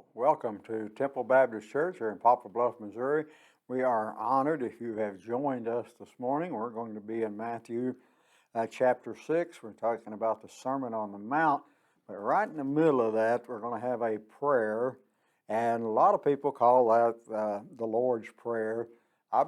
Well, welcome to Temple Baptist Church here in Poplar, Bluff, Missouri. We are honored if you have joined us this morning. We're going to be in Matthew chapter 6. We're talking about the Sermon on the Mount. But right in the middle of that, we're going to have a prayer. And a lot of people call that the Lord's Prayer. I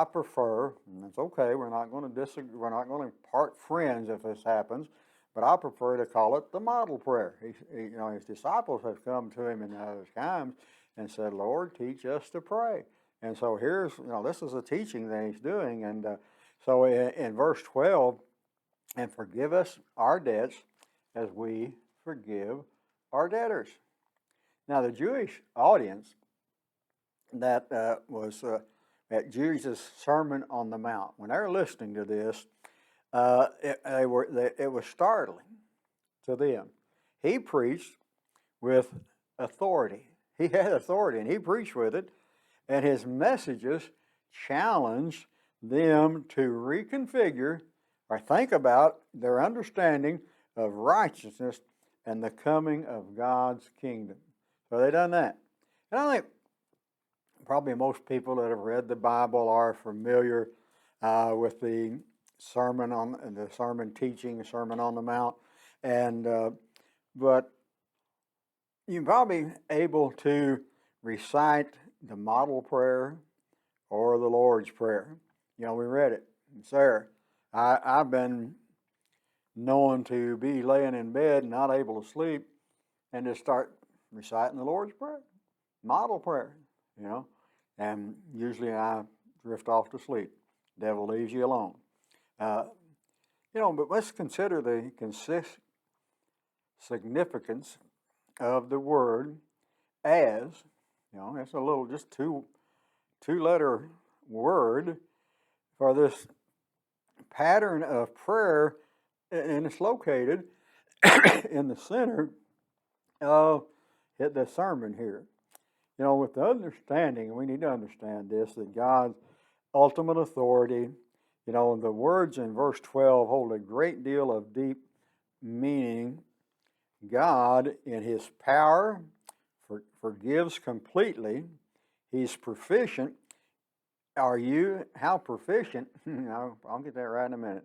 prefer, and it's okay, we're not going to disagree, we're not going to part friends if this happens, but I prefer to call it the model prayer. His disciples have come to him in other times and said, Lord, teach us to pray. And so here's, this is a teaching that he's doing. And so in verse 12, and forgive us our debts as we forgive our debtors. Now, the Jewish audience that was at Jesus' Sermon on the Mount, when they were listening to this, it was startling to them. He preached with authority. He had authority, and he preached with it, and his messages challenged them to reconfigure or think about their understanding of righteousness and the coming of God's kingdom. So they done that. And I think probably most people that have read the Bible are familiar with the sermon teaching, the Sermon on the Mount, and but you're probably able to recite the model prayer or the Lord's Prayer. We read it. It's there. I've been known to be laying in bed, not able to sleep, and just start reciting the Lord's Prayer, model prayer, and usually I drift off to sleep. The devil leaves you alone. But let's consider the significance of the word as. It's a little just two-letter word for this pattern of prayer, and it's located in the center of the sermon here. With the understanding, we need to understand this, that God's ultimate authority, the words in verse 12 hold a great deal of deep meaning. God, in his power, forgives completely. He's proficient. How proficient, I'll get that right in a minute,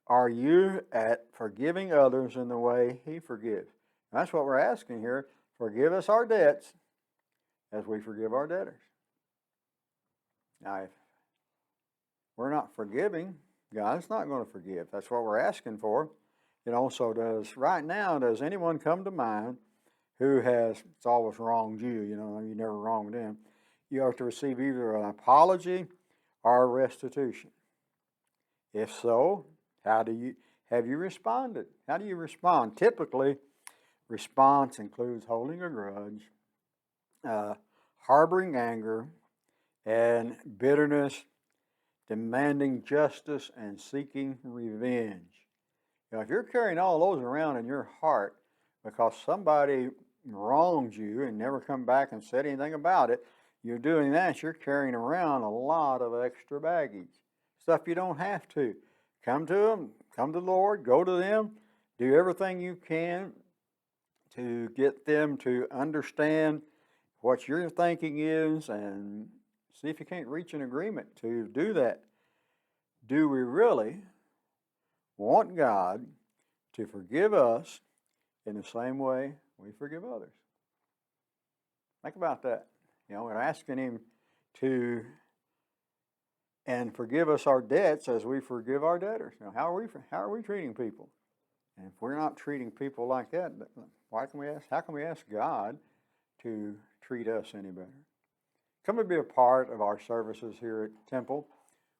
are you at forgiving others in the way he forgives? That's what we're asking here. Forgive us our debts as we forgive our debtors. Now, if we're not forgiving, God's not going to forgive. That's what we're asking for. So does anyone come to mind who has, it's always wronged you, you never wronged them. You have to receive either an apology or a restitution. If so, have you responded? How do you respond? Typically, response includes holding a grudge, harboring anger, and bitterness, demanding justice, and seeking revenge. If you're carrying all those around in your heart because somebody wronged you and never come back and said anything about it, you're doing that, you're carrying around a lot of extra baggage. Stuff you don't have to. Come to them, come to the Lord, go to them, do everything you can to get them to understand what your thinking is and see if you can't reach an agreement to do that. Do we really want God to forgive us in the same way we forgive others? Think about that. We're asking him to forgive us our debts as we forgive our debtors. How are we treating people? And if we're not treating people like that, how can we ask God to treat us any better? Come and be a part of our services here at Temple.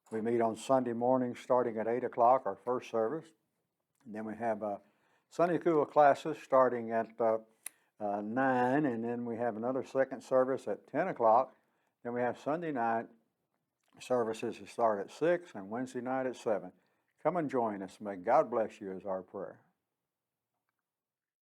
We meet on Sunday mornings starting at 8 o'clock, our first service. And then we have Sunday school classes starting at 9, and then we have another second service at 10 o'clock. Then we have Sunday night services that start at 6 and Wednesday night at 7. Come and join us. May God bless you is our prayer.